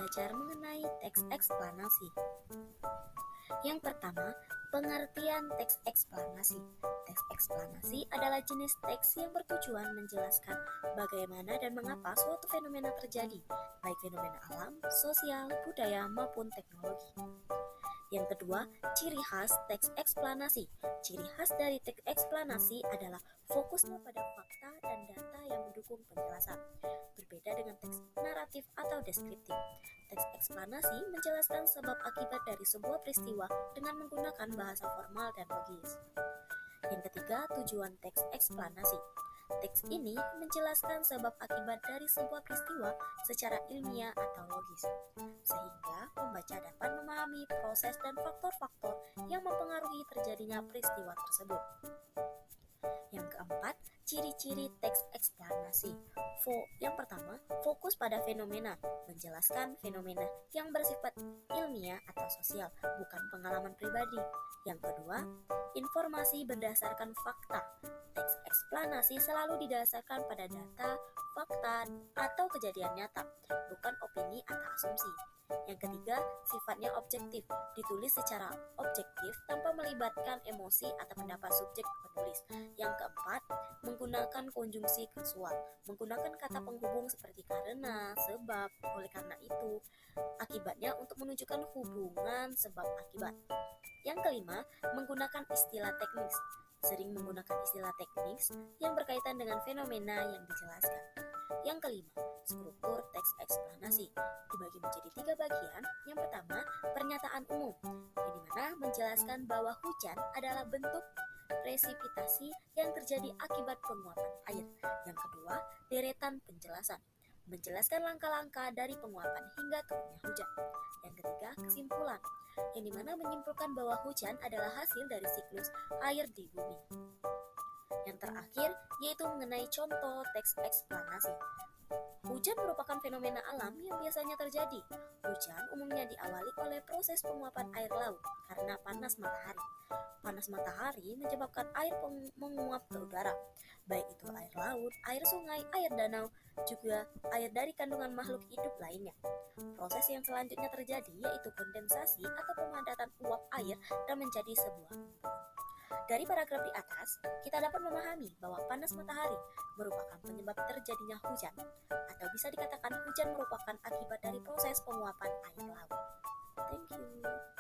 belajar mengenai teks eksplanasi. Yang pertama, pengertian teks eksplanasi. Teks eksplanasi adalah jenis teks yang bertujuan menjelaskan bagaimana dan mengapa suatu fenomena terjadi, baik fenomena alam, sosial, budaya, maupun teknologi. Yang kedua, ciri khas teks eksplanasi. Ciri khas dari teks eksplanasi adalah fokusnya pada fakta dan data yang mendukung penjelasan, berbeda dengan teks naratif atau deskriptif. Teks eksplanasi menjelaskan sebab akibat dari sebuah peristiwa dengan menggunakan bahasa formal dan logis. Yang ketiga, tujuan teks eksplanasi. Teks ini menjelaskan sebab akibat dari sebuah peristiwa secara ilmiah atau logis, sehingga pembaca dapat memahami proses dan faktor-faktor yang mempengaruhi terjadinya peristiwa tersebut. Yang keempat, ciri-ciri teks eksplanasi. Yang pertama, fokus pada fenomena, menjelaskan fenomena yang bersifat ilmiah atau sosial, bukan pengalaman pribadi. Yang kedua, informasi berdasarkan fakta. Teks eksplanasi selalu didasarkan pada data, fakta, atau kejadian nyata, bukan opini atau asumsi. Yang ketiga, sifatnya objektif, ditulis secara objektif tanpa melibatkan emosi atau pendapat subjek penulis. Yang keempat, menggunakan konjungsi kasual, menggunakan kata penghubung seperti karena, sebab, oleh karena itu, akibatnya untuk menunjukkan hubungan sebab akibat. Yang kelima, menggunakan istilah teknis, sering menggunakan istilah teknis yang berkaitan dengan fenomena yang dijelaskan. Yang kelima, struktur teks eksplanasi dibagi menjadi 3 bagian. Yang pertama, pernyataan umum, yang dimana menjelaskan bahwa hujan adalah bentuk presipitasi yang terjadi akibat penguapan air. Yang kedua, deretan penjelasan, menjelaskan langkah-langkah dari penguapan hingga turunnya hujan. Yang ketiga, kesimpulan, yang dimana menyimpulkan bahwa hujan adalah hasil dari siklus air di bumi. Yang terakhir, yaitu mengenai contoh teks eksplanasi. Hujan merupakan fenomena alam yang biasanya terjadi. Hujan umumnya diawali oleh proses penguapan air laut karena panas matahari. Panas matahari menyebabkan air menguap ke udara, baik itu air laut, air sungai, air danau, juga air dari kandungan makhluk hidup lainnya. Proses yang selanjutnya terjadi yaitu kondensasi atau pemadatan uap air dan menjadi sebuah embun. Dari paragraf di atas, kita dapat memahami bahwa panas matahari merupakan penyebab terjadinya hujan, atau bisa dikatakan hujan merupakan akibat dari proses penguapan air laut. Thank you.